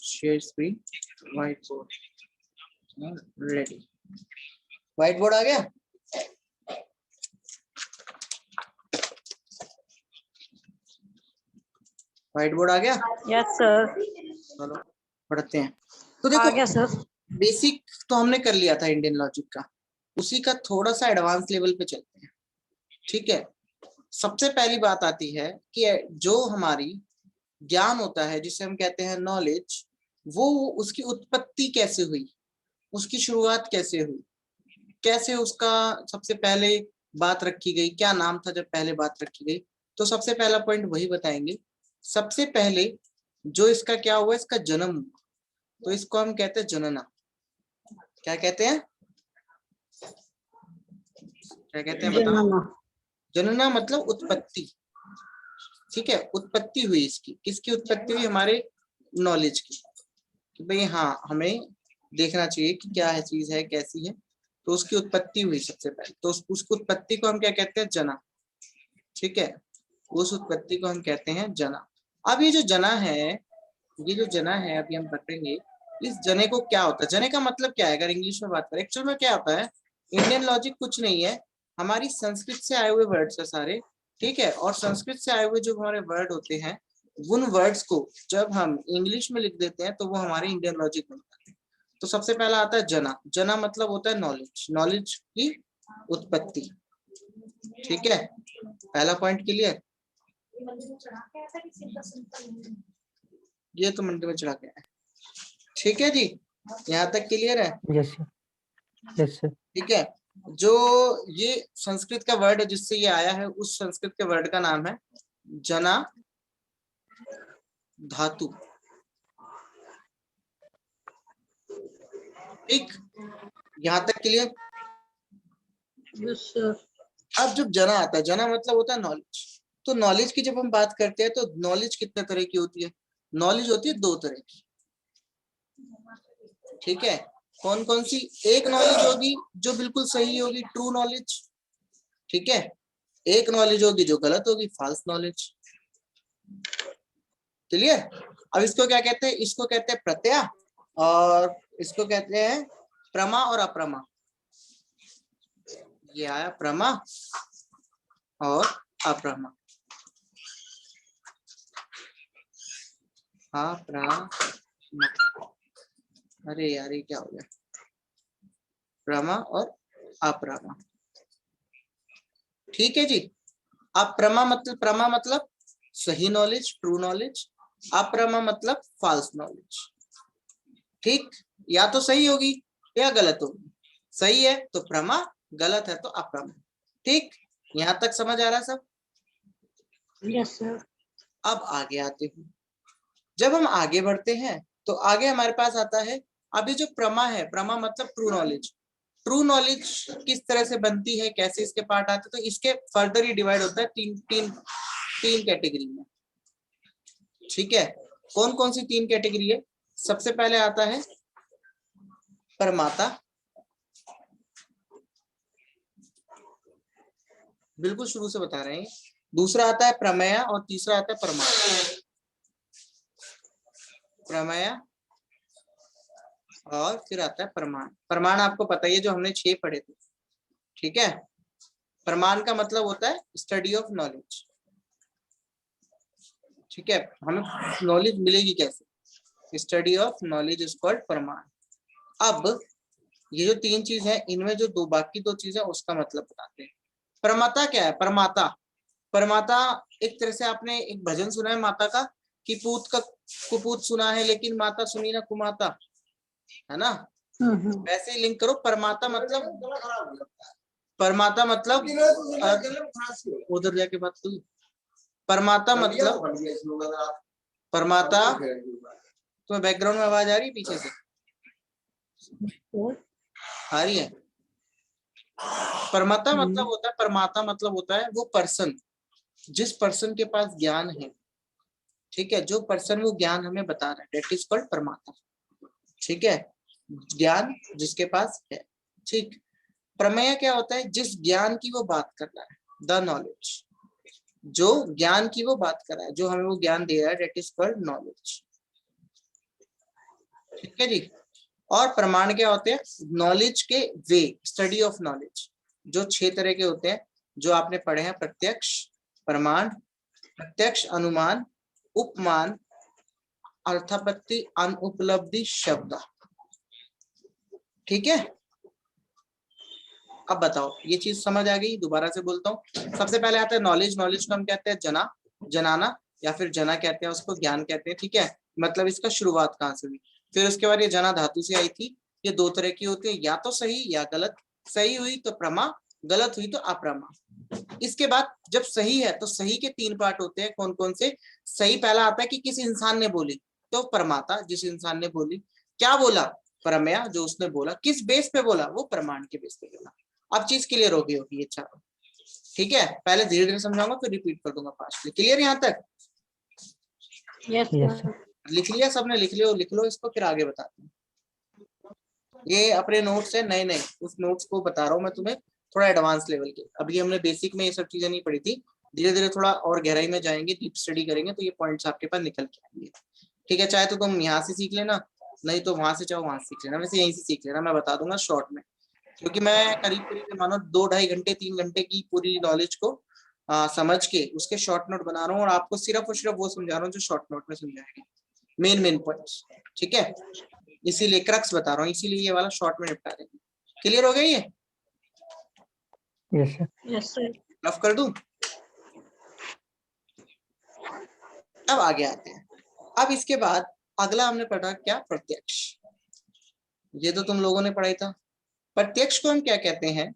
Share screen, white board ready. White board आ गया। White board आ गया। Yes sir. चलो पढ़ते हैं। तो आ देखो गया सर। बेसिक तो हमने कर लिया था इंडियन लॉजिक का, उसी का थोड़ा सा एडवांस लेवल पे चलते हैं। ठीक है, सबसे पहली बात आती है कि जो हमारी ज्ञान होता है जिसे हम कहते हैं नॉलेज, वो उसकी उत्पत्ति कैसे हुई, उसकी शुरुआत कैसे हुई, कैसे उसका सबसे पहले बात रखी गई, क्या नाम था जब पहले बात रखी गई। तो सबसे पहला पॉइंट वही बताएंगे। सबसे पहले जो इसका क्या हुआ, इसका जन्म हुआ, तो इसको हम कहते हैं जनना। क्या कहते हैं, क्या कहते हैं बताओ? जनना मतलब उत्पत्ति। ठीक है, उत्पत्ति हुई इसकी, किसकी उत्पत्ति हुई? हमारे नॉलेज की, कि भाई हाँ हमें देखना चाहिए कि क्या है चीज है, कैसी है। तो उसकी उत्पत्ति हुई सबसे पहले, तो उसकी उत्पत्ति को हम क्या कहते हैं? जना। ठीक है, उस उत्पत्ति को हम कहते हैं जना। अब ये जो जना है, ये जो जना है अभी हम पढ़ेंगे, इस जने को क्या होता है, जने का मतलब क्या है अगर इंग्लिश में बात करें। एक्चुअल में क्या होता है, इंडियन लॉजिक कुछ नहीं है, हमारी संस्कृत से आए हुए वर्ड्स है सारे। ठीक है, और संस्कृत से आए हुए जो हमारे वर्ड होते हैं, उन वर्ड्स को जब हम इंग्लिश में लिख देते हैं तो वो हमारे इंडियन लॉजिक में होता है। तो सबसे पहला आता है जना। जना मतलब होता है नॉलेज, नॉलेज की उत्पत्ति। ठीक है, पहला पॉइंट क्लियर। ये तो मंदिर में चढ़ा के है। ठीक है जी, यहाँ तक क्लियर है? Yes sir, yes sir. ठीक है, जो ये संस्कृत का वर्ड है जिससे ये आया है, उस संस्कृत के वर्ड का नाम है जना धातु। ठीक, यहाँ तक क्लियर। Yes sir. अब जब जना आता है, जना मतलब होता है नॉलेज। तो नॉलेज की जब हम बात करते हैं तो नॉलेज कितने तरह की होती है? नॉलेज होती है दो तरह की। ठीक है, कौन कौन सी? एक नॉलेज होगी जो बिल्कुल सही होगी, ट्रू नॉलेज। ठीक है, एक नॉलेज होगी जो गलत होगी, फॉल्स नॉलेज। क्लियर। अब इसको क्या कहते हैं? इसको कहते हैं प्रत्यय, और इसको कहते हैं प्रमा और अप्रमा। ये आया प्रमा और अप्रमा। हाँ अरे यार ये क्या हो गया? प्रमा और अप्रमा। ठीक है जी। अब प्रमा मतलब सही नॉलेज, ट्रू नॉलेज। अप्रमा मतलब फॉल्स नॉलेज। ठीक, या तो सही होगी या गलत होगी। सही है तो प्रमा, गलत है तो अप्रमा। ठीक, यहाँ तक समझ आ रहा सब? Yes sir. अब आगे आते हैं। जब हम आगे बढ़ते हैं तो आगे हमारे पास आता है, अभी जो प्रमा है, प्रमा मतलब ट्रू नॉलेज। ट्रू नॉलेज किस तरह से बनती है, कैसे इसके पार्ट आते हैं, तो इसके फर्दर ही डिवाइड होता है तीन कैटेगरी में। ठीक है, कौन कौन सी तीन कैटेगरी है? सबसे पहले आता है परमाता, बिल्कुल शुरू से बता रहे हैं। दूसरा आता है प्रमेय और तीसरा आता है परमाता। प्रमेय और फिर आता है प्रमाण। प्रमाण आपको पता ही है, जो हमने 6 पढ़े थे। ठीक है, प्रमाण का मतलब होता है स्टडी ऑफ नॉलेज। ठीक है, हमें नॉलेज मिलेगी कैसे? Study of knowledge is called प्रमाण। अब ये जो 3 चीज है, इनमें जो बाकी 2 चीज है उसका मतलब बताते हैं। प्रमाता क्या है? परमाता, परमाता एक तरह से आपने एक भजन सुना है माता का, कि पूत का कुपूत सुना है लेकिन माता सुनी ना कुमाता, है ना? वैसे ही लिंक करो। परमाता मतलब, परमाता मतलब उधर जाके बात हुई। परमाता मतलब, परमाता, तो बैकग्राउंड में आवाज आ रही है पीछे से? आ रही है? परमाता मतलब होता है, परमाता मतलब होता है वो पर्सन, जिस पर्सन के पास ज्ञान है। ठीक है, जो पर्सन वो ज्ञान हमें बता रहा है, दैट इज कॉल्ड परमाता। ठीक है, ज्ञान जिसके पास है। ठीक, प्रमेय क्या होता है? जिस ज्ञान की वो बात कर रहा है, द नॉलेज। जो ज्ञान की वो बात कर रहा है, जो हमें वो ज्ञान दे रहा है, डेट इज कॉल्ड नॉलेज। ठीक है जी। और प्रमाण क्या होते हैं? नॉलेज के वे, स्टडी ऑफ नॉलेज, जो 6 तरह के होते हैं जो आपने पढ़े हैं। प्रत्यक्ष प्रमाण, प्रत्यक्ष अनुमान, उपमान, अर्थापत्ति, अनुपलब्धि, शब्द। ठीक है, अब बताओ ये चीज समझ आ गई? दोबारा से बोलता हूँ। सबसे पहले आता है नॉलेज। नॉलेज को हम कहते हैं जना, जनाना, या फिर जना कहते हैं उसको, ज्ञान कहते हैं। ठीक है, मतलब इसका शुरुआत कहाँ से हुई। फिर उसके बाद ये जना धातु से आई थी। ये 2 तरह की होती है, या तो सही या गलत। सही हुई तो प्रमा, गलत हुई तो अप्रमा। इसके बाद जब सही है तो सही के 3 पार्ट होते हैं। कौन कौन से? सही पहला आता है कि किस इंसान ने बोली, तो प्रमाता, जिस इंसान ने बोली। क्या बोला? प्रमेय, जो उसने बोला। किस बेस पे बोला? वो प्रमाण के बेस पे बोला। अब चीज क्लियर होगी ये चारों। ठीक है, पहले धीरे धीरे समझाऊंगा फिर रिपीट कर दूंगा फास्ट। क्लियर यहाँ तक? Yes Yes, sir. sir. लिख लिया सबने? लिख लो इसको, फिर आगे बताते हैं। ये अपने नोट्स है नए नए, उस नोट्स को बता रहा हूँ मैं तुम्हें, थोड़ा एडवांस लेवल के। अभी हमने बेसिक में ये सब चीजें नहीं पढ़ी थी। धीरे धीरे थोड़ा और गहराई में जाएंगे, डीप स्टडी करेंगे, तो ये पॉइंट्स आपके पास निकल के आएंगे। ठीक है, चाहे तो तुम यहाँ से सीख लेना, नहीं तो वहां से चाहो वहां से सीख लेना। वैसे यहीं से सीख लेना, मैं बता दूंगा शॉर्ट में, क्योंकि मैं करीब करीब मानो 2-2.5 घंटे 3 घंटे की पूरी नॉलेज को समझ के उसके शॉर्ट नोट बना रहा हूँ, और आपको सिर्फ और सिर्फ वो समझा रहा हूँ जो शॉर्ट नोट में समझाएंगे, मेन मेन पॉइंट्स। ठीक है, इसीलिए क्रक्स बता रहा हूँ, इसीलिए ये वाला शॉर्ट में निपटा देंगे। क्लियर हो गया ये? Yes, sir. Yes sir. Rough कर दूं? अब आगे आते हैं। अब इसके बाद अगला हमने पढ़ा क्या? प्रत्यक्ष। ये तो तुम लोगों ने पढ़ा था। प्रत्यक्ष को हम क्या कहते हैं?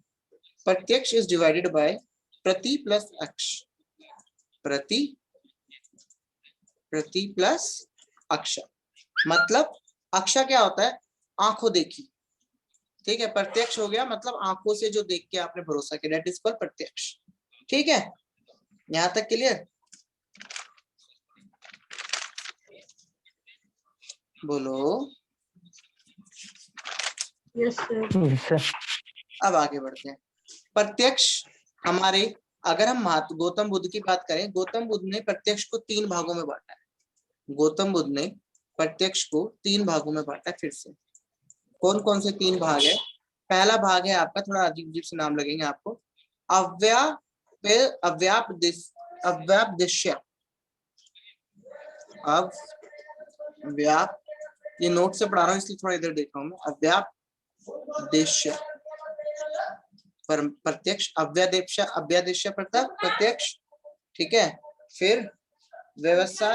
प्रत्यक्ष इज डिवाइडेड बाय प्रति प्लस अक्ष। प्रति, प्रति प्लस अक्ष, मतलब अक्षा क्या होता है? आंखों देखी। ठीक है, प्रत्यक्ष हो गया मतलब आंखों से जो देख के आपने भरोसा किया, दैट इज कॉल्ड प्रत्यक्ष। ठीक है, यहां तक क्लियर? बोलो। Yes sir. Yes, sir. अब आगे बढ़ते हैं। प्रत्यक्ष हमारे, अगर हम गौतम बुद्ध की बात करें, गौतम बुद्ध ने प्रत्यक्ष को 3 भागों में बांटा है। गौतम बुद्ध ने प्रत्यक्ष को 3 भागों में बांटा है। फिर से कौन कौन से 3 भाग है? पहला भाग है आपका, थोड़ा अजीब अजीब से नाम लगेंगे आपको, अव्यापदेश्य। अव्याप, ये नोट से पढ़ा रहा हूँ इसलिए थोड़ा इधर देख रहा हूँ मैं। अव्यापदेश्य पर प्रत्यक्ष, अव्यादेश्य प्रत्यक्ष। ठीक है, फिर व्यवस्था,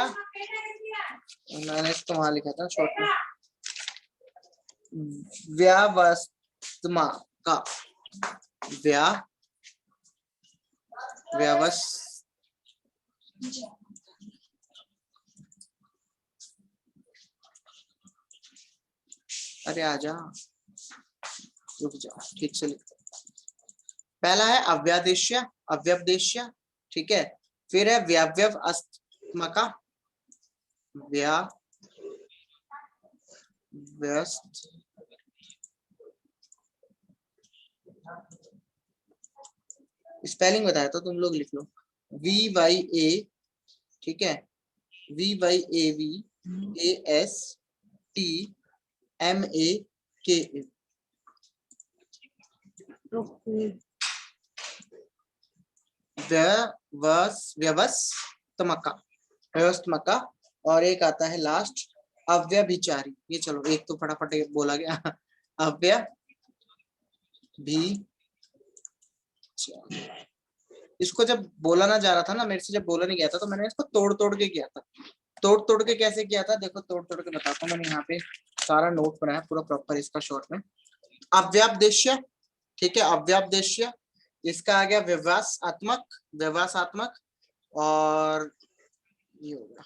मैंने इसको वहां लिखा था शॉर्ट में, व्यवस्थमा का, अरे आजा, रुक जाओ, ठीक से लिखते। पहला है अव्यादेश्य, अव्यपदेश्य। ठीक है, फिर है व्यवस्थमका, व्यस्त, स्पेलिंग बताया तो तुम लोग लिख लो, VYA। ठीक है, VYAVASTMAKA। व्यवस्थमका, व्यवस्थमका। और एक आता है लास्ट, अव्यभिचारी। ये चलो एक तो फटाफट बोला गया, अव्यभिचारी। इसको जब बोला ना जा रहा था ना, मेरे से जब बोला नहीं गया था, तो मैंने इसको तोड़ तोड़ के किया था। तोड़ तोड़ के कैसे किया था? देखो, तोड़ तोड़ के बताता हूँ। मैंने यहाँ पे सारा नोट बनाया पूरा प्रॉपर इसका शॉर्ट में। अव्यापदेश्य, ठीक है, अव्यापदेश्य। इसका आ गया व्यवसात्मक, व्यवसात्मक, और ये हो गया,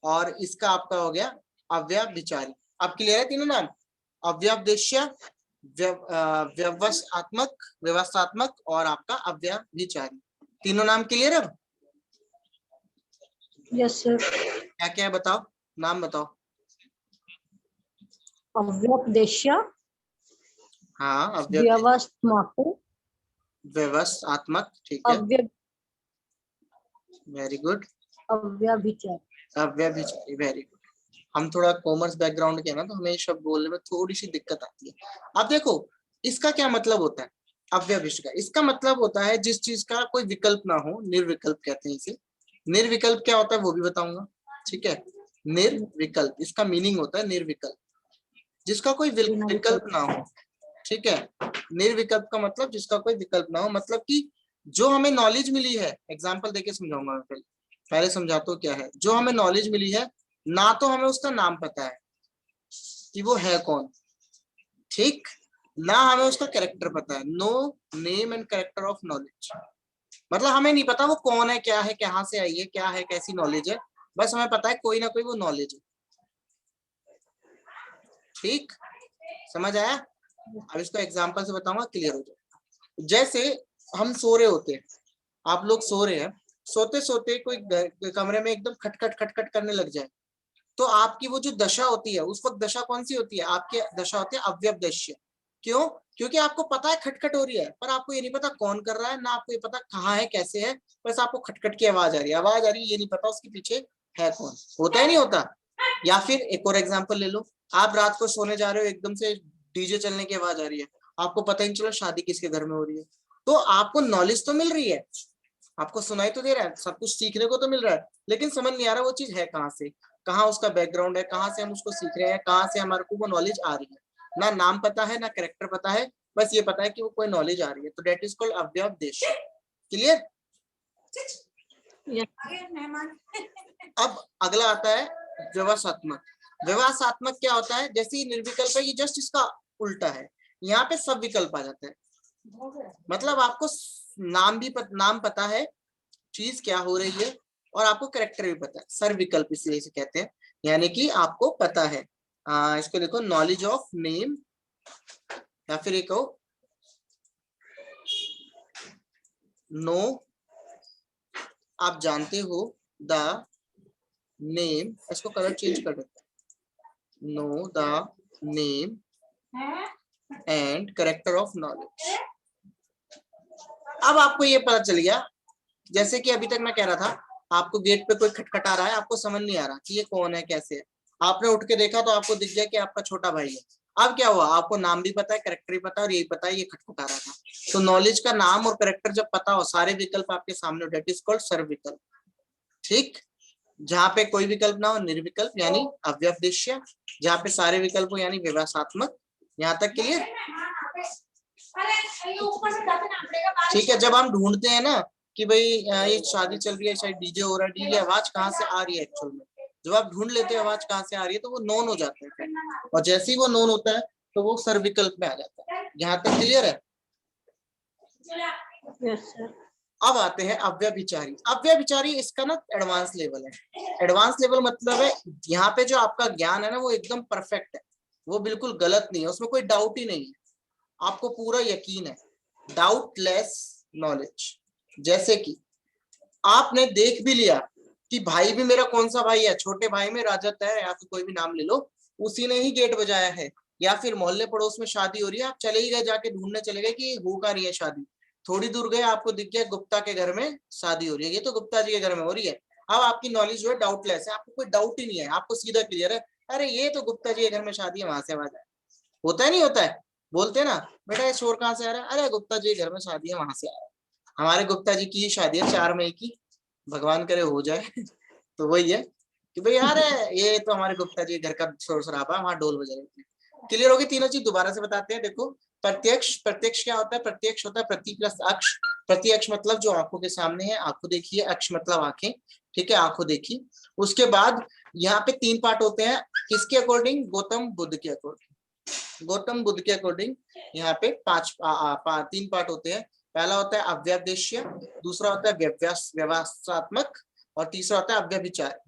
और इसका आपका हो गया अव्यभिचारी। अब क्लियर है तीनों नाम? अव्यापदेश्य, व्यवसात्मक, व्यवस्थात्मक, और आपका अव्यभिचारी। तीनों नाम क्लियर है? अब यस सर। क्या क्या है बताओ, नाम बताओ। अव्यपदेश्य, हाँ, व्यवस्थात्मक, व्यवस्थात्मक, ठीक है, वेरी गुड। अव्यभिचारी। अव्यभिचारी, वेरी गुड। हम थोड़ा कॉमर्स बैकग्राउंड के हैं ना, तो हमें शब्द बोलने में थोड़ी सी दिक्कत आती है। अब देखो इसका क्या मतलब होता है, अव्यभिष्ट का इसका मतलब होता है जिस चीज का कोई विकल्प ना हो, निर्विकल्प कहते हैं इसे। निर्विकल्प क्या होता है वो भी बताऊंगा, ठीक है। निर्विकल्प इसका मीनिंग होता है निर्विकल्प, जिसका कोई विकल्प ना हो, ठीक है। निर्विकल्प का मतलब जिसका कोई विकल्प ना हो, मतलब कि जो हमें नॉलेज मिली है, एग्जाम्पल देके समझाऊंगा मैं, पहले समझाता हूं क्या है। जो हमें नॉलेज मिली है, ना तो हमें उसका नाम पता है कि वो है कौन, ठीक, ना हमें उसका कैरेक्टर पता है। No name and character of knowledge, मतलब हमें नहीं पता वो कौन है, क्या है, कहाँ से आई है, क्या है, कैसी नॉलेज है, बस हमें पता है कोई ना कोई वो नॉलेज है, ठीक, समझ आया। अब इसको एग्जांपल से बताऊंगा, क्लियर हो जाएगा। जैसे हम सो रहे होते हैं, आप लोग सो रहे हैं, सोते सोते कोई कमरे में एकदम खटखट खटखट करने लग जाए, तो आपकी वो जो दशा होती है उस वक्त दशा कौन सी होती है, आपकी दशा होती है अव्यवदश्य। क्यों? क्योंकि आपको पता है खटखट हो रही है, पर आपको ये नहीं पता कौन कर रहा है, ना आपको ये पता कहाँ है, कैसे है, बस आपको खटखट की आवाज आ रही है, आवाज आ रही है, ये नहीं पता उसके पीछे है कौन। होता है नहीं होता। या फिर एक और एग्जाम्पल ले लो, आप रात को सोने जा रहे हो, एकदम से डीजे चलने की आवाज आ रही है, आपको पता ही नहीं चला शादी किसके घर में हो रही है, तो आपको नॉलेज तो मिल रही है, आपको सुनाई तो दे रहा है, सब कुछ सीखने को तो मिल रहा है, लेकिन समझ नहीं आ रहा वो चीज है कहाँ से, कहाँ उसका बैकग्राउंड है, कहाँ से हम उसको सीख रहे हैं, कहाँ से हमारे को वो नॉलेज आ रही है। ना नाम पता है, ना कैरेक्टर पता है, बस ये पता है कि वो कोई नॉलेज आ रही है, तो डेट इज कॉल्ड अव्यवदेश। क्लियर? अब अगला आता है व्यवसात्मक। व्यवसात्मक क्या होता है, जैसे ही निर्विकल्प है, ये जस्ट इसका उल्टा है, यहाँ पे सब विकल्प आ जाता है। मतलब आपको नाम पता है, चीज क्या हो रही है, और आपको कैरेक्टर भी पता है, सर्व विकल्प इसलिए इसे कहते हैं, यानी कि आपको पता है। इसको देखो, नॉलेज ऑफ नेम, या फिर एक नो, आप जानते हो, द नेम, इसको कलर चेंज कर देते हैं, know the name and character of knowledge. अब आपको ये पता चल गया, जैसे कि अभी तक मैं कह रहा था, आपको गेट पे कोई खटखटा रहा है, आपको समझ नहीं आ रहा कि ये कौन है, कैसे है, आपने उठ के देखा तो आपको दिख गया कि आपका छोटा भाई है। अब क्या हुआ, आपको नाम भी पता है, कैरेक्टर भी पता है, और यही पता है ये खटखटा रहा था। तो नॉलेज का नाम और कैरेक्टर जब पता हो, सारे विकल्प आपके सामने, डेट इज कॉल्ड सर्व विकल्प, ठीक। जहाँ पे कोई विकल्प ना हो, निर्विकल्प यानी अव्यवदेश्य, जहाँ पे सारे विकल्प हो यानी व्यवसात्मक। यहाँ तक क्लियर? ठीक है। जब हम ढूंढते हैं ना कि भाई ये शादी चल रही है, शायद डीजे हो रहा है, डीजे आवाज कहाँ से आ रही है, एक्चुअल में जब आप ढूंढ लेते हैं आवाज कहाँ से आ रही है, तो वो नोन हो जाता है, और जैसे ही वो नोन होता है तो वो सर्व विकल्प में आ जाता है। यहाँ तक क्लियर है? Yes sir. अब आते हैं अव्यभिचारी। अव्यभिचारी इसका ना एडवांस लेवल है। एडवांस लेवल मतलब है यहाँ पे जो आपका ज्ञान है ना, वो एकदम परफेक्ट है, वो बिल्कुल गलत नहीं है, उसमें कोई डाउट ही नहीं है, आपको पूरा यकीन है, डाउटलेस नॉलेज। जैसे कि आपने देख भी लिया कि भाई भी मेरा कौन सा भाई है, छोटे भाई में राजत है, या फिर कोई भी नाम ले लो, उसी ने ही गेट बजाया है, या फिर मोहल्ले पड़ोस में शादी हो रही है, आप चले ही गए, जाके ढूंढने चले गए कि हो का रही है शादी, थोड़ी दूर गए, आपको दिख गया गुप्ता के घर में शादी हो रही है, ये तो गुप्ता जी के घर में हो रही है। अब आपकी नॉलेज जो है डाउटलेस है, आपको कोई डाउट ही नहीं है, आपको सीधा क्लियर है, अरे ये तो गुप्ता जी के घर में शादी है, वहां से आवाज है। होता है नहीं होता है? बोलते हैं ना, बेटा ये शोर कहाँ से आ रहा है, अरे गुप्ता जी के घर में शादी है, वहां से आ रहा है। हमारे गुप्ता जी की शादी है 4 मई की, भगवान करे हो जाए। तो वही है कि भाई यार ये तो हमारे गुप्ता जी घर का शोर शराबा, वहां ढोल बजा रहे थे। क्लियर होगी? तीनों चीज दोबारा से बताते हैं। देखो, प्रत्यक्ष, प्रत्यक्ष क्या होता है, प्रत्यक्ष होता है प्रति प्लस अक्ष। प्रत्यक्ष मतलब जो आंखों के सामने है, आंखों देखिए, अक्ष मतलब आंखें, ठीक है, आंखों देखी। उसके बाद यहाँ पे 3 पार्ट होते हैं, किसके अकॉर्डिंग? गौतम बुद्ध के अकॉर्डिंग। गौतम बुद्ध के अकॉर्डिंग यहाँ पे 3 पार्ट होते हैं। पहला होता है अव्यवदेश्य, दूसरा होता है व्यवसात्मक, और तीसरा होता है अव्यभिचार।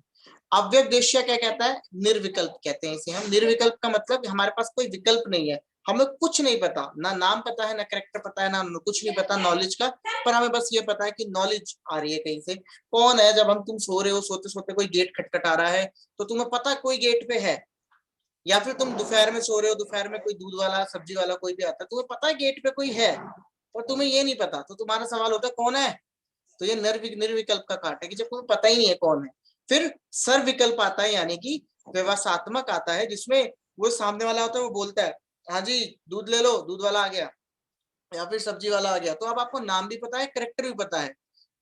अव्यवदेश्य क्या कहता है? निर्विकल्प कहते हैं इसे हम। निर्विकल्प का मतलब हमारे पास कोई विकल्प नहीं है, हमें कुछ नहीं पता, ना नाम पता है, ना कैरेक्टर पता है, ना कुछ नहीं पता नॉलेज का, पर हमें बस ये पता है कि नॉलेज आ रही है कहीं से। कौन है? जब हम तुम सो रहे हो, सोते सोते कोई गेट खटखटा रहा है, तो तुम्हें पता है कोई गेट पे है। या फिर तुम दोपहर में सो रहे हो, दोपहर में कोई दूध वाला, सब्जी वाला कोई भी आता है, तुम्हें पता है गेट पे कोई है, और तुम्हें ये नहीं पता, तो तुम्हारा सवाल होता है कौन है? तो ये निर्विकल्प का काट है कि जब तुम्हें पता ही नहीं है कौन है। फिर सर्वविकल्प आता है, यानी कि व्यवसात्मक आता है, जिसमें वो सामने वाला होता है, वो बोलता है हाँ जी दूध ले लो, दूध वाला आ गया, या फिर सब्जी वाला आ गया। तो अब आपको नाम भी पता है, कैरेक्टर भी पता है,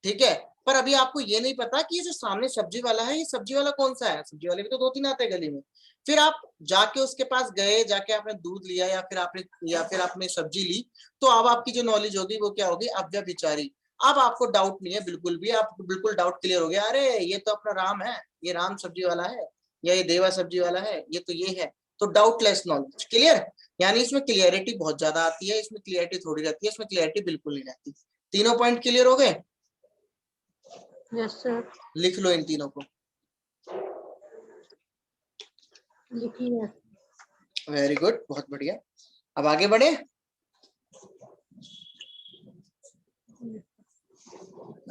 ठीक है। पर अभी आपको ये नहीं पता कि ये जो सामने सब्जी वाला है, ये सब्जी वाला कौन सा है। सब्जी वाले भी तो 2-3 आते हैं गली में। फिर आप जाके उसके पास गए, जाके आपने दूध लिया या फिर आपने सब्जी ली, तो अब आपकी जो नॉलेज होगी वो क्या होगी, अव्यभिचारी। अब आपको डाउट नहीं है बिल्कुल भी, आप बिल्कुल डाउट क्लियर हो गया, अरे ये तो अपना राम है, ये राम सब्जी वाला है, या ये देवा सब्जी वाला है, ये तो ये है। तो डाउटलेस नॉलेज, क्लियर। यानी इसमें क्लियरिटी बहुत ज्यादा आती है, इसमें क्लियरिटी थोड़ी रहती है, इसमें क्लियरिटी बिल्कुल नहीं रहती। तीनों पॉइंट क्लियर हो गए? Yes sir. लिख लो इन तीनों को। लिखिए। वेरी गुड, बहुत बढ़िया। अब आगे बढ़े।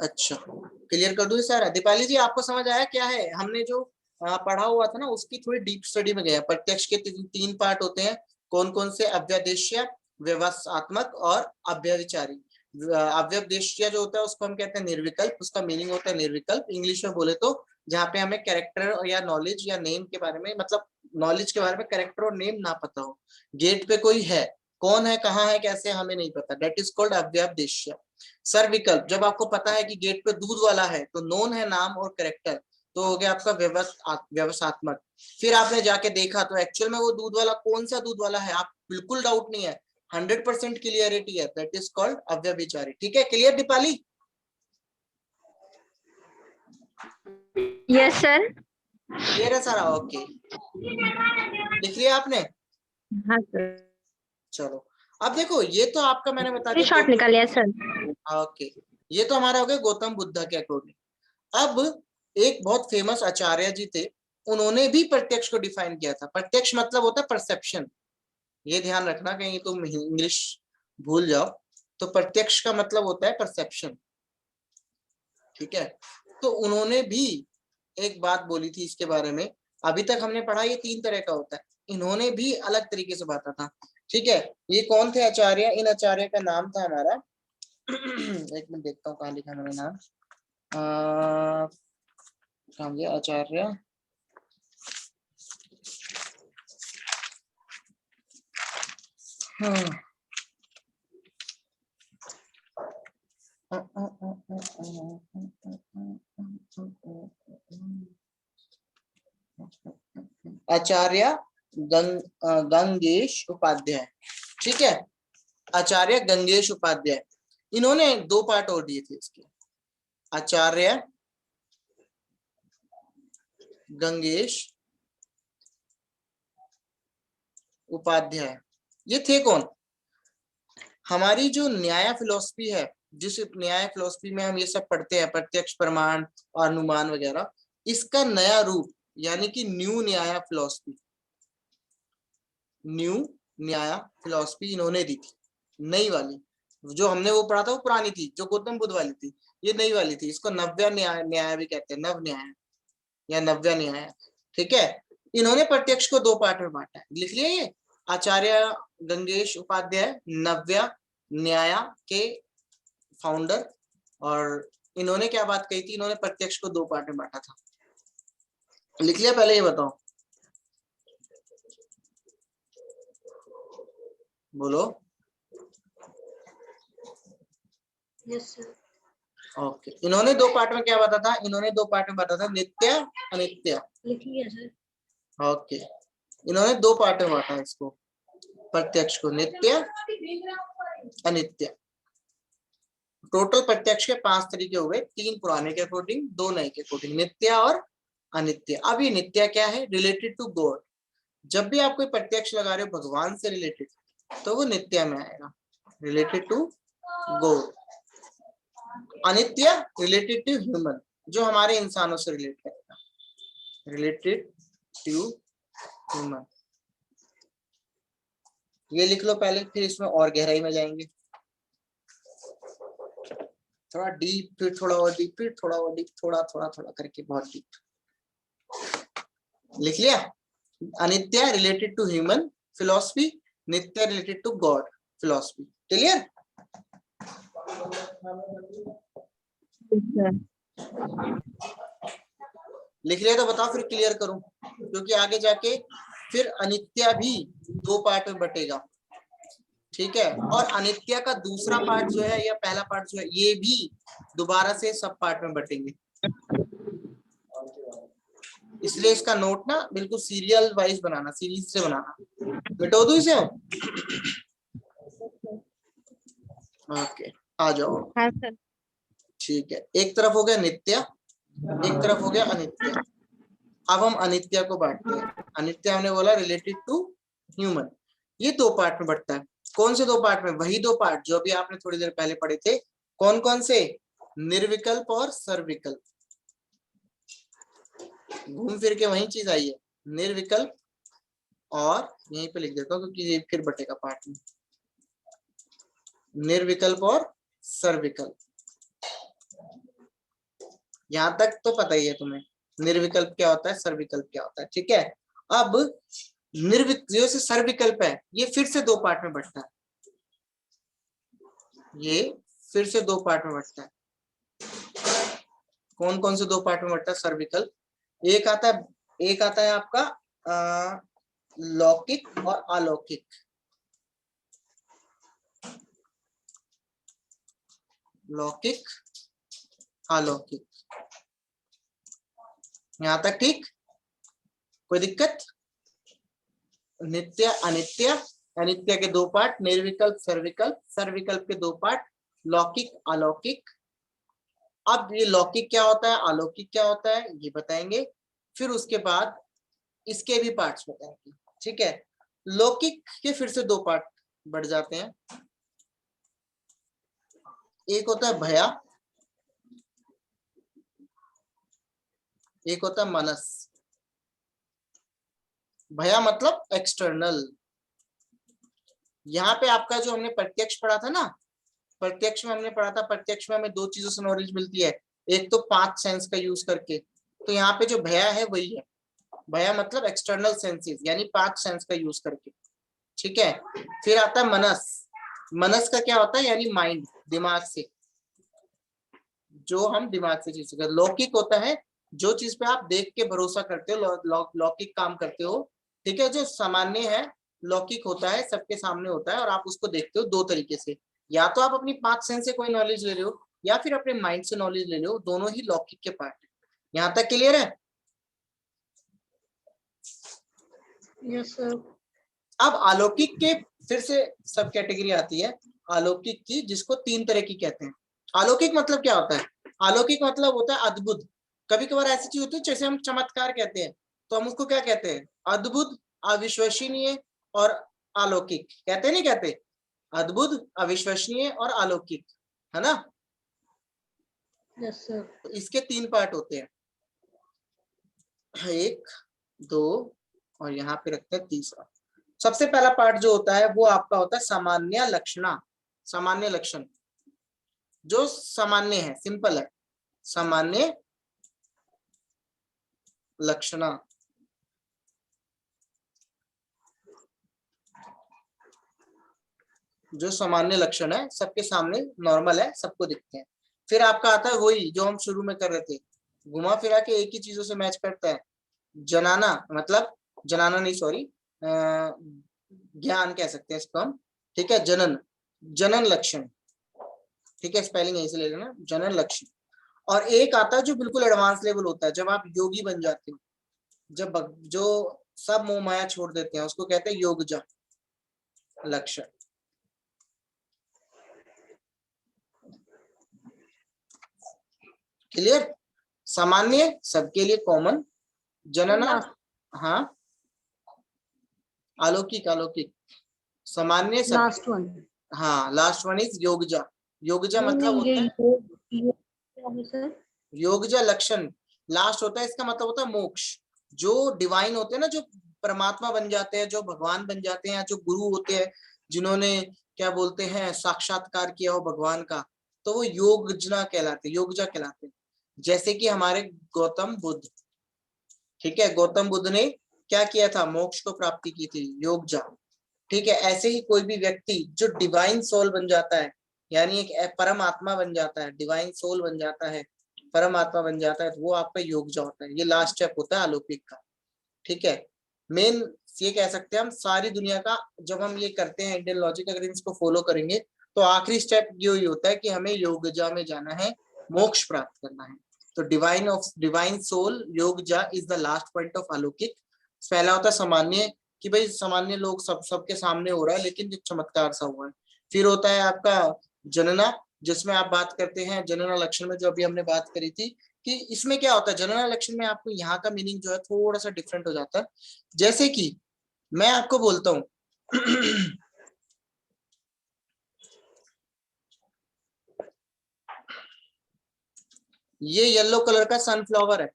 अच्छा, क्लियर कर दूं सारा? दीपाली जी आपको समझ आया क्या है? हमने जो पढ़ा हुआ था ना, उसकी थोड़ी डीप स्टडी में गया। प्रत्यक्ष के 3 पार्ट होते हैं, कौन कौन से? अव्यादेश्य, व्यवसात्मक और अव्यभिचारी। अव्यवदेश्य जो होता है उसको हम कहते हैं निर्विकल्प, उसका मीनिंग होता है निर्विकल्प इंग्लिश में बोले तो, जहाँ पे हमें कैरेक्टर या नॉलेज या नेम के बारे में, मतलब नॉलेज के बारे में कैरेक्टर और नेम ना पता हो। गेट पे कोई है, कौन है, कहाँ है, कैसे, हमें नहीं पता, दैट इज कॉल्ड अव्यवदेश्य। सर्वविकल्प, जब आपको पता है कि गेट पे दूध वाला है, तो नोन है नाम और कैरेक्टर, तो हो गया आपका व्यवसात्मक। फिर आपने जाके देखा तो एक्चुअल में वो दूध वाला कौन सा दूध वाला है, आप बिल्कुल डाउट नहीं है, 100% क्लियरिटी है, दैट इज कॉल्ड अव्यभिचारी। ठीक है, clear Deepali? Yes sir. Clear है सारा? ओके, लिख लिया आपने? हाँ सर। चलो अब देखो, ये तो आपका मैंने बता दिया शॉर्ट निकाल लिया सर। ओके, ये तो हमारा हो गया गौतम बुद्ध के अकॉर्डिंग। अब एक बहुत फेमस आचार्य जी थे, उन्होंने भी प्रत्यक्ष को डिफाइन किया था। प्रत्यक्ष मतलब होता है परसेप्शन, ये ध्यान रखना कहीं तुम इंग्लिश भूल जाओ। तो प्रत्यक्ष का मतलब होता है परसेप्शन, ठीक है। तो उन्होंने भी एक बात बोली थी इसके बारे में। अभी तक हमने पढ़ा ये 3 तरह का होता है, इन्होंने भी अलग तरीके से बांटा था, ठीक है। ये कौन थे आचार्य? इन आचार्य का नाम था हमारा एक मिनट देखता हूँ कहाँ लिखा मैंने नाम। कहाँ गया आचार्य? आचार्य गंगेश उपाध्याय, ठीक है। आचार्य गंगेश उपाध्याय, इन्होंने 2 पार्ट और दिए थे इसके। आचार्य गंगेश उपाध्याय, ये थे कौन? हमारी जो न्याय फिलॉसफी है, जिस न्याय फिलॉसफी में हम ये सब पढ़ते हैं, प्रत्यक्ष, प्रमाण और अनुमान वगैरह, इसका नया रूप, यानी कि न्यू न्याय फिलॉसफी, न्यू न्याय फिलॉसफी इन्होंने दी थी। नई वाली जो हमने वो पढ़ा था वो पुरानी थी, जो गौतम बुद्ध वाली थी, ये नई वाली थी। इसको नव्या न्याय भी कहते हैं, नव न्याय या नव्या न्याय, ठीक है। इन्होंने प्रत्यक्ष को 2 पार्ट में बांटा है, लिख लिया ये। आचार्य गंगेश उपाध्याय नव्या न्याय के फाउंडर, और इन्होंने क्या बात कही थी? इन्होंने प्रत्यक्ष को 2 पार्ट में बांटा था। लिख लिया? पहले ये बताओ, बोलो। Yes sir. ओके, इन्होंने 2 पार्ट में क्या बांटा था? इन्होंने 2 पार्ट में बांटा था, नित्य अनित्य। लिखिए सर। ओके, इन्होंने 2 पार्ट में बांटा इसको, प्रत्यक्ष को, नित्य अनित्य। टोटल प्रत्यक्ष के 5 तरीके हो गए, 3 पुराने के अकॉर्डिंग, 2 नए के अकॉर्डिंग, नित्य और अनित्य। अब ये नित्य क्या है? Related to God. जब भी आप कोई प्रत्यक्ष लगा रहे हो भगवान से रिलेटेड, तो वो नित्य में आएगा, रिलेटेड टू गॉड। अनित्य रिलेटेड टू ह्यूमन, जो हमारे इंसानों से रिलेट करेगा, रिलेटेड टू ह्यूमन। ये लिख लो पहले, फिर इसमें और गहराई में जाएंगे, थोड़ा डीप, फिर थोड़ा और डीप, फिर थोड़ा और डीप, थोड़ा थोड़ा थोड़ा करके बहुत डीप। लिख लिया? अनित्य रिलेटेड टू ह्यूमन फिलॉसफी, नित्य related to God philosophy. Clear? Sir. लिख लिया तो बताओ, फिर क्लियर करूं, क्योंकि आगे जाके फिर अनित्य भी दो पार्ट में बटेगा, ठीक है। और अनित्य का दूसरा पार्ट जो है या पहला पार्ट जो है, ये भी दोबारा से सब पार्ट में बटेंगे। इसलिए इसका नोट ना बिल्कुल सीरियल वाइज बनाना, सीरीज से बनाना। मिटो दो इसे। ओके, आ जाओ। हाँ सर। ठीक है, एक तरफ हो गया नित्य, एक तरफ हो गया अनित्य। अब हम अनित्य को बांटते हैं। अनित्य हमने बोला रिलेटेड टू ह्यूमन। ये दो पार्ट में बढ़ता है। कौन से दो पार्ट में? वही दो पार्ट जो भी आपने थोड़ी देर पहले पढ़े थे। कौन कौन से? निर्विकल्प और सर्विकल्प। घूम फिर के वही चीज आई है, निर्विकल्प, और यहीं पे लिख देता हूँ क्योंकि ये फिर बटेगा पार्ट में। निर्विकल्प और सर्विकल्प, यहां तक तो पता ही है तुम्हें, निर्विकल्प क्या होता है, सर्विकल्प क्या होता है, ठीक है। अब जो से सर्विकल्प है, ये फिर से दो पार्ट में बंटता है। ये फिर से दो पार्ट में बंटता है। कौन कौन से दो पार्ट में बंटता है सर्विकल्प? एक आता है आपका लौकिक और अलौकिक। लौकिक, अलौकिक, यहां तक ठीक? कोई दिक्कत? नित्य अनित्य, अनित्य के दो पार्ट, निर्विकल्प सर्विकल्प, सर्विकल्प के दो पार्ट, लौकिक अलौकिक। अब ये लौकिक क्या होता है, अलौकिक क्या होता है, ये बताएंगे। फिर उसके बाद इसके भी पार्ट्स बताएंगे, ठीक है। लौकिक के फिर से दो पार्ट बढ़ जाते हैं। एक होता है भया, एक होता है मनस। भया मतलब एक्सटर्नल। यहाँ पे आपका जो हमने प्रत्यक्ष पढ़ा था ना, प्रत्यक्ष में हमने पढ़ा था, प्रत्यक्ष में हमें दो चीजों से नॉलेज मिलती है। एक तो पांच सेंस का यूज करके, तो यहाँ पे जो भया है वही है। भया मतलब एक्सटर्नल सेंसेस, यानी पांच सेंस का यूज करके, ठीक है। फिर आता है मनस। मनस का क्या होता है, यानी माइंड, दिमाग से, जो हम दिमाग से चीज। लौकिक होता है जो चीज पे आप देख के भरोसा करते हो, लौकिक काम करते हो, ठीक है। जो सामान्य है लौकिक होता है, सबके सामने होता है और आप उसको देखते हो दो तरीके से। या तो आप अपनी पांच सेंस से कोई नॉलेज ले रहे हो, या फिर अपने माइंड से नॉलेज ले रहे हो। दोनों ही लौकिक के पार्ट है। यहाँ तक क्लियर है? Yes sir. अब अलौकिक के फिर से सब कैटेगरी आती है अलौकिक की, जिसको तीन तरह की कहते हैं। अलौकिक मतलब क्या होता है? अलौकिक मतलब होता है अद्भुत। कभी कभार ऐसी चीज होती है जैसे हम चमत्कार कहते हैं, तो हम उसको क्या कहते हैं? अद्भुत, अविश्वसनीय और अलौकिक कहते नहीं कहते? अद्भुत, अविश्वसनीय और अलौकिक, है ना। Yes sir. तो इसके तीन पार्ट होते हैं, एक, दो, और यहाँ पे रखते हैं तीसरा। सबसे पहला पार्ट जो होता है वो आपका होता है सामान्य लक्षणा। सामान्य लक्षण, जो सामान्य है, सिंपल है, सामान्य लक्षणा। जो सामान्य लक्षण है, सबके सामने नॉर्मल है, सबको दिखते हैं। फिर आपका आता है वही जो हम शुरू में कर रहे थे, घुमा फिरा के एक ही चीजों से मैच करता है। जनाना मतलब, जनाना नहीं सॉरी, ज्ञान कह सकते हैं इसको हम, ठीक है। जनन, जनन लक्षण, ठीक है, स्पेलिंग यहीं से ले लेना, जनन लक्षण। और एक आता है जो बिल्कुल एडवांस लेवल होता है, जब आप योगी बन जाते हो, जब जो सब मोह माया छोड़ देते हैं, उसको कहते हैं योगजा लक्षण। क्लियर? सामान्य सबके लिए कॉमन, जनना, हाँ, अलौकिक, अलौकिक, सामान्य सब। Last one. हाँ, लास्ट वन इज योगजा। योगजा मतलब ये होता है, योग क्या है सर? योगजा लक्षण लास्ट होता है, इसका मतलब होता है मोक्ष। जो डिवाइन होते हैं ना, जो परमात्मा बन जाते हैं, जो भगवान बन जाते हैं, जो गुरु होते हैं, जिन्होंने क्या बोलते हैं साक्षात्कार किया हो भगवान का, तो वो योगजना कहलाते, योगजा कहलाते हैं। जैसे कि हमारे गौतम बुद्ध, ठीक है, गौतम बुद्ध ने क्या किया था, मोक्ष को प्राप्ति की थी, योगजा, ठीक है। ऐसे ही कोई भी व्यक्ति जो डिवाइन सोल बन जाता है, यानी एक परमात्मा बन जाता है, डिवाइन सोल बन जाता है, परमात्मा बन जाता है, तो वो आपका योगजा होता है। ये लास्ट स्टेप होता है अलौकिक का। ठीक है, मेन ये कह सकते हैं हम सारी दुनिया का, जब हम ये करते हैं इंडियन लॉजिक, अगर इसको फॉलो करेंगे तो आखिरी स्टेप यही होता है कि हमें योगजा में जाना है, मोक्ष प्राप्त करना है। तो डिवाइन सोल योगजा is the last point of अलौकिक। पहला होता है सामान्य, कि भाई सामान्य लोग सबके सामने हो रहा है लेकिन जो चमत्कार सा हुआ है। फिर होता है आपका जनना, जिसमें आप बात करते हैं जनना लक्षण में, जो अभी हमने बात करी थी कि इसमें क्या होता है जनना लक्षण में, आपको यहाँ का मीनिंग जो है थोड़ा सा डिफरेंट हो जाता है। जैसे कि मैं आपको बोलता हूं ये येलो कलर का सनफ्लावर है,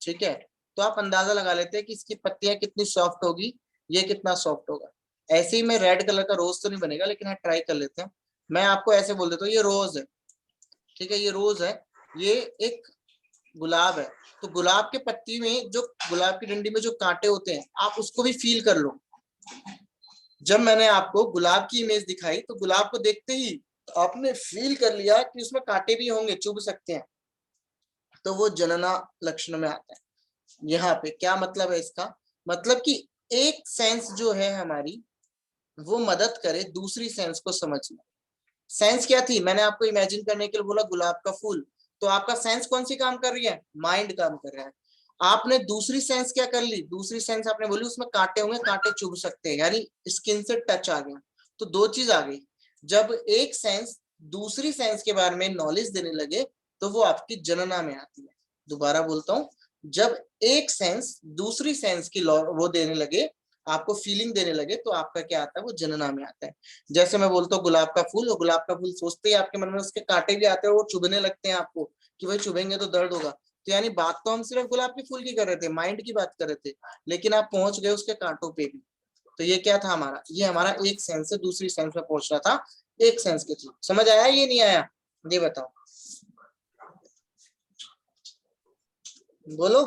ठीक है, तो आप अंदाजा लगा लेते हैं कि इसकी पत्तियां कितनी सॉफ्ट होगी, ये कितना सॉफ्ट होगा। ऐसे ही में रेड कलर का रोज तो नहीं बनेगा, लेकिन हाँ ट्राई कर लेते हैं। मैं आपको ऐसे बोल देता हूँ ये रोज है, ठीक है, ये रोज है, ये एक गुलाब है। तो गुलाब के पत्ती में, जो गुलाब की डंडी में जो कांटे होते हैं, आप उसको भी फील कर लो। जब मैंने आपको गुलाब की इमेज दिखाई तो गुलाब को देखते ही आपने फील कर लिया कि उसमें कांटे भी होंगे, चुभ सकते हैं, तो वो जनना लक्षण में आता है। यहाँ पे क्या मतलब है इसका, मतलब कि एक सेंस जो है हमारी, वो मदद करे दूसरी सेंस को समझने। सेंस क्या थी, मैंने आपको इमेजिन करने के लिए बोला गुलाब का फूल, तो आपका सेंस कौन सी काम कर रही है, माइंड काम कर रहा है। आपने दूसरी सेंस क्या कर ली, दूसरी सेंस आपने बोली उसमें कांटे होंगे, कांटे चुभ सकते हैं, यानी स्किन से टच आ गया। तो दो चीज आ गई, जब एक सेंस दूसरी सेंस के बारे में नॉलेज देने लगे तो वो आपकी जनना में आती है। दोबारा बोलता हूं, जब एक सेंस दूसरी सेंस की वो देने लगे, आपको फीलिंग देने लगे, तो आपका क्या आता है, वो जनना में आता है। जैसे मैं बोलता हूँ गुलाब का फूल, और गुलाब का फूल सोचते ही आपके मन में उसके कांटे भी आते हैं, वो चुभने लगते हैं आपको कि भाई चुभेंगे तो दर्द होगा। तो यानी बात तो हम सिर्फ गुलाब के फूल की कर रहे थे, माइंड की बात कर रहे थे, लेकिन आप पहुंच गए उसके कांटों पे भी। तो ये क्या था हमारा, ये हमारा एक सेंस से दूसरी सेंस में पहुंच रहा था, एक सेंस के थ्रू। समझ आया ये नहीं आया, ये बताओ, बोलो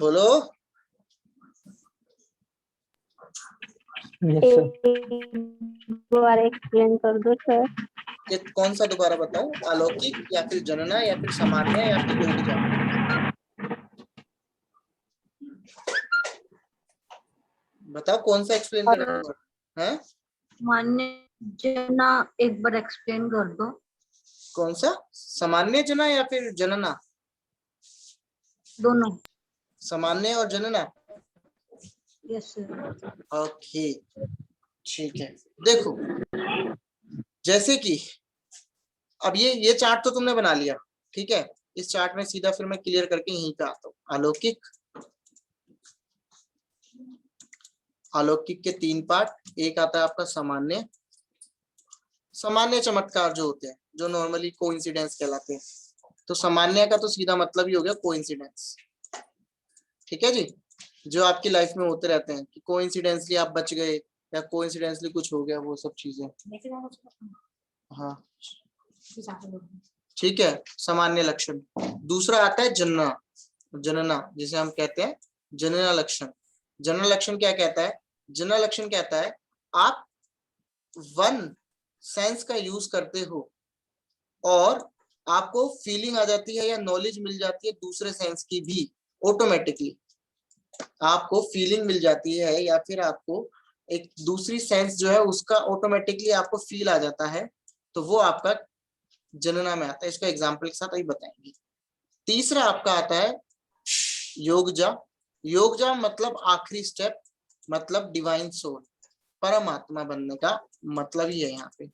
बोलो। Yes sir. दोबारा एक्सप्लेन कर दो सर। ये कौन सा दोबारा बताऊं, अलौकिक या फिर जनना या फिर सामान्य या फिर योगजा? बताओ कौन सा एक्सप्लेन करना है? मान्य जना एक बार एक्सप्लेन कर दो। कौन सा, सामान्य जना या फिर जनना? दोनों। सामान्य और जनना, यस सर। ओके ठीक है। देखो जैसे कि अब ये चार्ट तो तुमने बना लिया, ठीक है, इस चार्ट में सीधा फिर मैं क्लियर करके यहीं पे आता हूँ। अलौकिक, अलौकिक के तीन पार्ट, एक आता है आपका सामान्य, सामान्य चमत्कार जो होते हैं, जो नॉर्मली कोइंसिडेंस कहलाते हैं। तो सामान्य का तो सीधा मतलब ही हो गया कोइंसिडेंस, ठीक है जी, जो आपकी लाइफ में होते रहते हैं कि कोइंसिडेंसली आप बच गए या कोइंसिडेंसली कुछ हो गया, वो सब चीजें। हाँ ठीक है, सामान्य लक्षण। दूसरा आता है जनना, जनना जिसे हम कहते हैं जनना लक्षण। जनना लक्षण क्या कहता है, जनना लक्षण कहता है आप वन सेंस का यूज करते हो और आपको फीलिंग आ जाती है या नॉलेज मिल जाती है दूसरे सेंस की भी, ऑटोमेटिकली आपको फीलिंग मिल जाती है, या फिर आपको एक दूसरी सेंस जो है उसका ऑटोमेटिकली आपको फील आ जाता है, तो वो आपका जनना में आता है। इसका एग्जाम्पल के साथ अभी बताएंगे। तीसरा आपका आता है योगजा। योगजा मतलब आखिरी स्टेप, मतलब डिवाइन सोल, परमात्मा बनने का मतलब ही है। यहाँ पे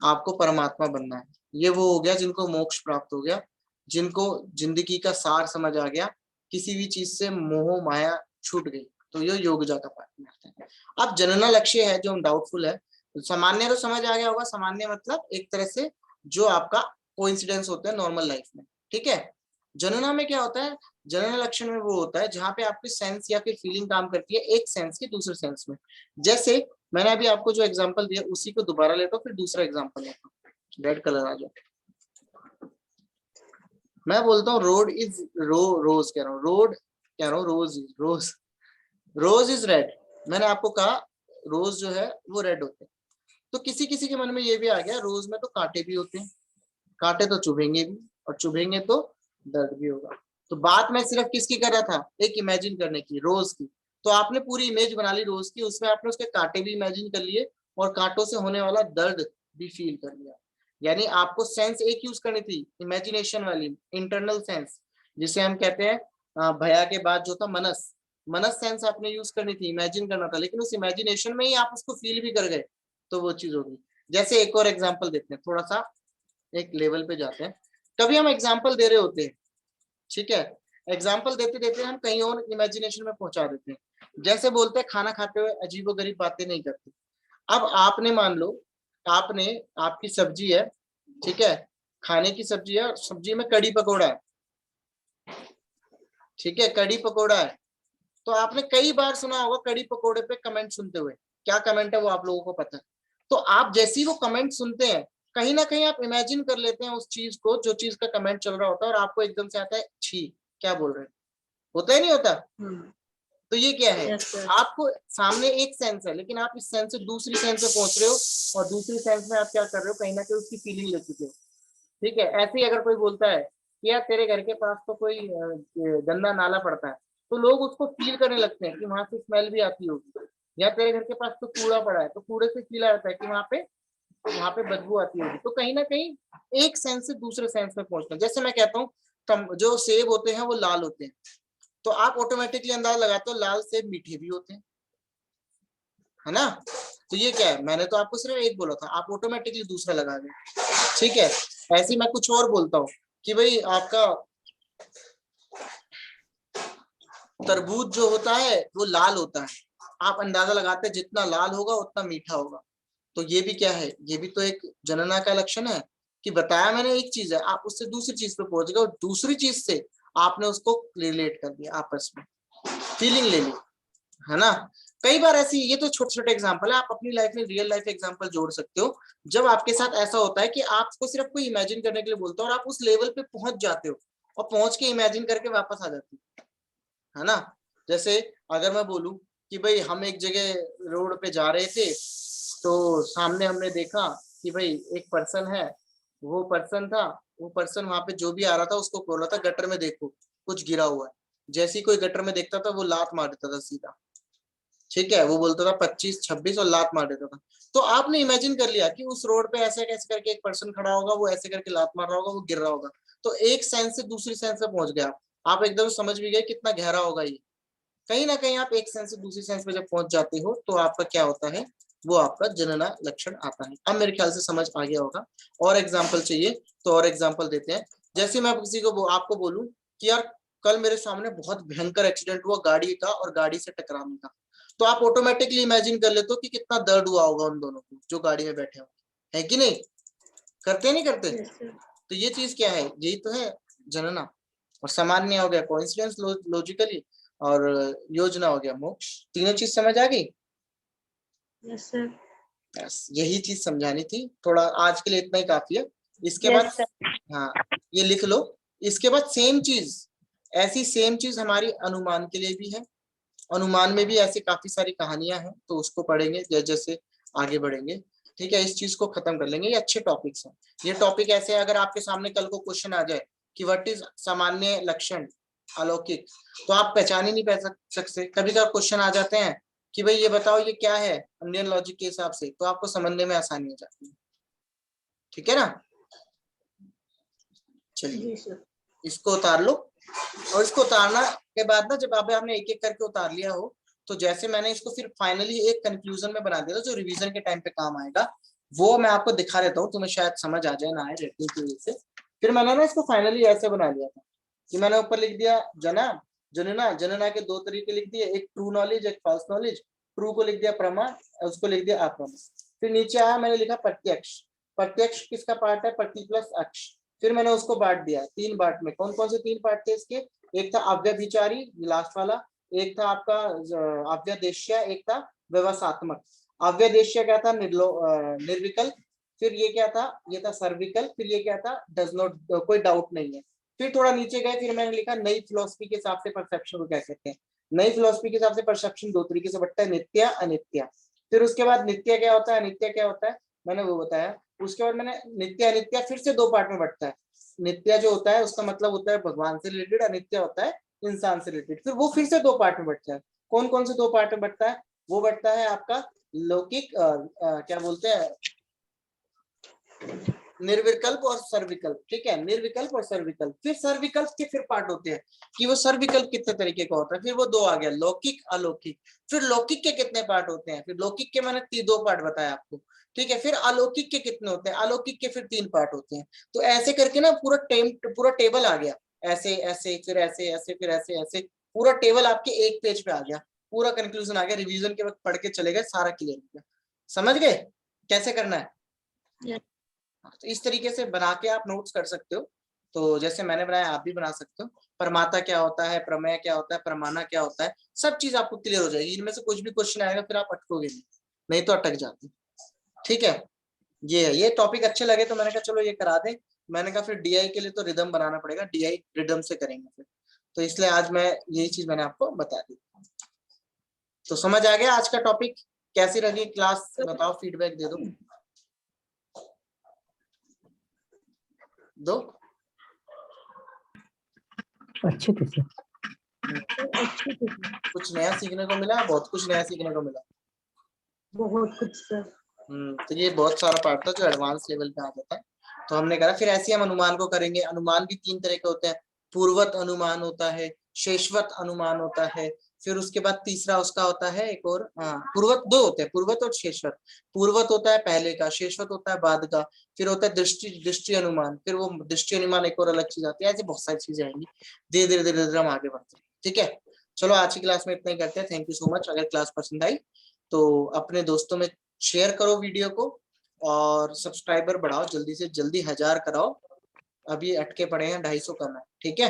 आपको परमात्मा बनना है। ये वो हो गया जिनको मोक्ष प्राप्त हो गया, जिनको जिंदगी का सार समझ आ गया, किसी भी चीज से मोह माया छूट गई, तो ये योगजा का पार्ट में आता है। अब जनना लक्ष्य है जो डाउटफुल है, सामान्य तो समझ आ गया होगा। सामान्य मतलब एक तरह से जो आपका कोइंसिडेंस होता है नॉर्मल लाइफ में, ठीक है। जनना में क्या होता है, जनना लक्षण में वो होता है जहाँ पे आपकी सेंस या फिर फीलिंग काम करती है एक सेंस की दूसरे सेंस में। जैसे मैंने अभी आपको जो एग्जांपल दिया उसी को दोबारा लेता हूँ, फिर दूसरा एग्जांपल लेता हूँ। रेड कलर आ जाओ। मैं बोलता हूँ रोड इज रोज कह रहा हूँ, रोड कह रहा हूँ, rose is rose, rose is red. मैंने आपको कहा रोज जो है वो रेड होते हैं। तो किसी किसी के मन में ये भी आ गया रोज में तो कांटे भी होते हैं, कांटे तो चुभेंगे भी, और चुभेंगे तो दर्द भी होगा। तो बात मैं सिर्फ किसकी कर रहा था, एक इमेजिन करने की, रोज की। तो आपने पूरी इमेज बना ली रोज की, उसमें आपने उसके कांटे भी इमेजिन कर लिए और कांटों से होने वाला दर्द भी फील कर लिया। यानी आपको सेंस एक यूज करनी थी, इमेजिनेशन वाली, इंटरनल सेंस, जिसे हम कहते हैं भया के बाद जो था मनस, मनस सेंस आपने यूज करनी थी, इमेजिन करना था, लेकिन उस इमेजिनेशन में ही आप उसको फील भी कर गए, तो वो चीज होगी। जैसे एक और एग्जांपल देते हैं, थोड़ा सा एक लेवल पे जाते हैं। कभी हम एग्जांपल दे रहे होते हैं, ठीक है, एग्जांपल देते देते हम कहीं और इमेजिनेशन में पहुंचा देते हैं। जैसे बोलते हैं खाना खाते हुए अजीबोगरीब बातें नहीं करते। अब आपने मान लो, आपने, आपकी सब्जी है, ठीक है, खाने की सब्जी है, सब्जी में कड़ी पकौड़ा है, ठीक है, कड़ी पकौड़ा है। तो आपने कई बार सुना होगा कड़ी पकौड़े पे कमेंट सुनते हुए, क्या कमेंट है वो आप लोगों को पता है। तो आप जैसे ही वो कमेंट सुनते हैं, कहीं ना कहीं आप इमेजिन कर लेते हैं उस चीज को, जो चीज का कमेंट चल रहा होता है, और आपको एकदम से आता है छी, क्या बोल रहे हैं, होता ही नहीं होता। तो ये क्या है, आपको सामने एक सेंस है, लेकिन आप इस सेंस से दूसरी सेंस पे पहुंच रहे हो, और दूसरी सेंस में आप क्या कर रहे हो, कहीं ना कहीं उसकी फीलिंग ले चुके हो। ठीक है, ऐसे ही अगर कोई बोलता है कि यार तेरे घर के पास तो कोई गंदा नाला पड़ता है, तो लोग उसको फील करने लगते हैं कि वहां से स्मेल भी आती होगी। या तेरे घर के पास तो कूड़ा पड़ा है, तो कूड़े से फील आता है कि वहां पे बदबू आती होगी। तो कहीं ना कहीं एक सेंस से दूसरे सेंस में पहुंचना। जैसे मैं कहता हूँ जो सेब होते हैं वो लाल होते हैं, तो आप ऑटोमेटिकली अंदाजा लगाते हो लाल सेब मीठे भी होते हैं, है ना। तो ये क्या है, मैंने तो आपको सिर्फ एक बोला था, आप ऑटोमेटिकली दूसरा लगा गए। ठीक है, ऐसे ही मैं कुछ और बोलता हूँ कि भाई आपका तरबूज जो होता है वो लाल होता है, आप अंदाजा लगाते हैं जितना लाल होगा उतना मीठा होगा। तो ये भी क्या है, ये भी तो एक जनना का लक्षण है कि बताया मैंने एक चीज है, आप उससे दूसरी चीज पे पहुंच गए, और दूसरी चीज से आपने उसको रिलेट कर दिया, आपस में फीलिंग ले ली, है ना। कई बार ऐसी, ये तो छोटे छोटे एग्जांपल है, आप अपनी लाइफ में रियल लाइफ एग्जांपल जोड़ सकते हो। जब आपके साथ ऐसा होता है कि आपको सिर्फ कोई इमेजिन करने के लिए बोलता है और आप उस लेवल पे पहुंच जाते हो, और पहुंच के इमेजिन करके वापस आ जाते हो, है ना। जैसे अगर मैं बोलूं कि भाई हम एक जगह रोड पे जा रहे थे, तो सामने हमने देखा कि भाई एक पर्सन है, वो पर्सन वहां पे जो भी आ रहा था उसको बोल रहा था गटर में देखो कुछ गिरा हुआ है। जैसे ही कोई गटर में देखता था वो लात मार देता था सीधा, ठीक है, वो बोलता था 25 26 और लात मार देता था। तो आपने इमेजिन कर लिया कि उस रोड पे ऐसे कैसे करके एक पर्सन खड़ा होगा, वो ऐसे करके लात मार रहा होगा, वो गिर रहा होगा। तो एक सेंस से दूसरी सेंस पे पहुंच गया आप एकदम समझ भी गए कितना गहरा होगा ये। कहीं ना कहीं आप एक सेंस से दूसरी सेंस पे जब पहुंच जाते हो तो आपका क्या होता है, वो आपका जनना लक्षण आता है। अब मेरे ख्याल से समझ आ गया होगा। और एग्जाम्पल चाहिए तो और एग्जाम्पल देते हैं। जैसे मैं किसी को आपको बोलूं कि यार कल मेरे सामने बहुत भयंकर एक्सीडेंट हुआ गाड़ी का और गाड़ी से टकराने का, तो आप ऑटोमेटिकली इमेजिन कर लेते हो कि कितना दर्द हुआ होगा उन दोनों को जो गाड़ी में बैठे होंगे, है कि नहीं, करते नहीं करते। तो ये चीज क्या है, यही तो है जनना। और सामान्य हो गया कोइंसिडेंस लॉजिकली, और योजना हो गया मोक्ष। तीनों चीज समझ आ गई। Yes sir. बस यही चीज समझानी थी, थोड़ा आज के लिए इतना ही काफी है। इसके Yes, बाद sir. हाँ ये लिख लो। इसके बाद सेम चीज, ऐसी सेम चीज हमारी अनुमान के लिए भी है। अनुमान में भी ऐसी काफी सारी कहानियां हैं, तो उसको पढ़ेंगे जैसे जैसे आगे बढ़ेंगे। ठीक है, इस चीज को खत्म कर लेंगे। ये अच्छे टॉपिक्स हैं। ये टॉपिक ऐसे है, अगर आपके सामने कल को क्वेश्चन आ जाए कि व्हाट इज सामान्य लक्षण अलौकिक, तो आप पहचान ही नहीं पा सकते। कभी कभी क्वेश्चन आ जाते हैं कि भाई ये बताओ ये क्या है इंडियन लॉजिक के हिसाब से, तो आपको समझने में आसानी हो जाती है। ठीक है ना, चलिए इसको उतार लो। और इसको उतारना के बाद ना, जब आप आपने एक एक करके उतार लिया हो, तो जैसे मैंने इसको फिर फाइनली एक कंक्लूजन में बना दिया था जो रिवीजन के टाइम पे काम आएगा, वो मैं आपको दिखा देता हूँ, तुम्हें शायद समझ आ जाए ना आए रेटिंग की वजह से। फिर मैंने ना इसको फाइनली ऐसे बना लिया था कि मैंने ऊपर लिख दिया जनना। जनना के दो तरीके लिख दिए, एक ट्रू नॉलेज एक फॉल्स नॉलेज। ट्रू को लिख दिया प्रमा, उसको लिख दिया अप्रमा। फिर नीचे आया मैंने लिखा प्रत्यक्ष। प्रत्यक्ष किसका पार्ट है, प्रति प्लस अक्ष। फिर मैंने उसको बांट दिया 3 पार्ट में। कौन कौन से 3 पार्ट थे इसके, एक था अव्यभिचारी लास्ट वाला, एक था आपका अव्यदेश्य, एक था व्यवसात्मक। अव्यदेश्य क्या था, निर्विकल्प। फिर ये क्या था, ये था सर्विकल्प। फिर ये क्या था, डज नॉट, कोई डाउट नहीं है। फिर थोड़ा नीचे गए, फिर मैंने लिखा नई फिलोसफी के हिसाब से परसेप्शन को क्या कहते हैं। नई फिलोसफी के हिसाब से परसेप्शन 2 तरीके से बढ़ता है, नित्य अनित्य। फिर उसके बाद नित्य क्या होता है, अनित्य क्या होता है। मैंने वो बताया। उसके बाद मैंने नित्य अनित्य फिर से 2 पार्ट में बंटता है। नित्य जो होता है उसका मतलब होता है भगवान से रिलेटेड, अनित्य होता है इंसान से रिलेटेड। फिर वो फिर से 2 पार्ट में बंटता है। कौन कौन से 2 पार्ट में बंटता है? वो बंटता है आपका लौकिक, क्या बोलते हैं, निर्विकल्प और सर्विकल्प। ठीक है, निर्विकल्प और सर्विकल्प। फिर सर्विकल्प के फिर पार्ट होते हैं कि वो सर्विकल्प कितने तरीके का होता है। फिर वो 2 आ गया, लौकिक अलौकिक। फिर लौकिक के कितने पार्ट होते हैं? फिर लौकिक के मैंने 2 पार्ट बताया आपको। ठीक है, फिर अलौकिक के कितने होते हैं? अलौकिक के फिर 3 पार्ट होते हैं। तो ऐसे करके ना पूरा टेबल आ गया, ऐसे ऐसे फिर ऐसे ऐसे फिर ऐसे ऐसे, पूरा टेबल आपके एक पेज पे आ गया। पूरा कंक्लूजन आ गया, रिवीजन के वक्त पढ़ के चले गए, सारा क्लियर हो गया। समझ गए कैसे करना है? Yes. तो इस तरीके से बना के आप नोट्स कर सकते हो। तो जैसे मैंने बनाया आप भी बना सकते हो। प्रमाता क्या होता है, प्रमेय क्या होता है, प्रमाणा क्या होता है, सब चीज आपको क्लियर हो जाएगी। इनमें से कुछ भी क्वेश्चन आएगा फिर आप अटकोगे नहीं तो अटक जाते। ठीक है, ये टॉपिक अच्छे लगे तो मैंने कहा चलो ये करा दें। मैंने कहा फिर डीआई के लिए तो रिदम बनाना पड़ेगा, डीआई रिदम से करेंगे फिर। तो इसलिए आज मैं यही चीज मैंने आपको बता दी। तो समझ आ गया आज का टॉपिक? कैसी रही क्लास बताओ, फीडबैक दे दो। अच्छे थे सर। कुछ नया सीखने को मिला, बहुत कुछ नया सीखने को मिला। बहुत कुछ सर। तो ये बहुत सारा पार्ट था जो एडवांस लेवल पे आ जाता है। तो हमने करा फिर ऐसे हम अनुमान को करेंगे। अनुमान भी 3 तरह के होते हैं। पूर्वत अनुमान होता है, शेषवत अनुमान होता है, फिर उसके बाद तीसरा उसका होता है एक और, पूर्वत 2 होते हैं, पूर्वत और शेषवत। पूर्वत होता है पहले का, शेषवत होता है बाद का। फिर होता है दृष्टि अनुमान, फिर वो दृष्टि अनुमान एक और अलग चीज आती है। ऐसे बहुत सारी चीजें आएंगी, धीरे धीरे हम आगे बढ़ते हैं। ठीक है, चलो आज की क्लास में इतना ही करते हैं। Thank you so much. अगर क्लास पसंद आई तो अपने दोस्तों में शेयर करो वीडियो को, और सब्सक्राइबर बढ़ाओ, जल्दी से जल्दी 1000 कराओ। अभी अटके पड़े हैं, 250 कम है। ठीक है।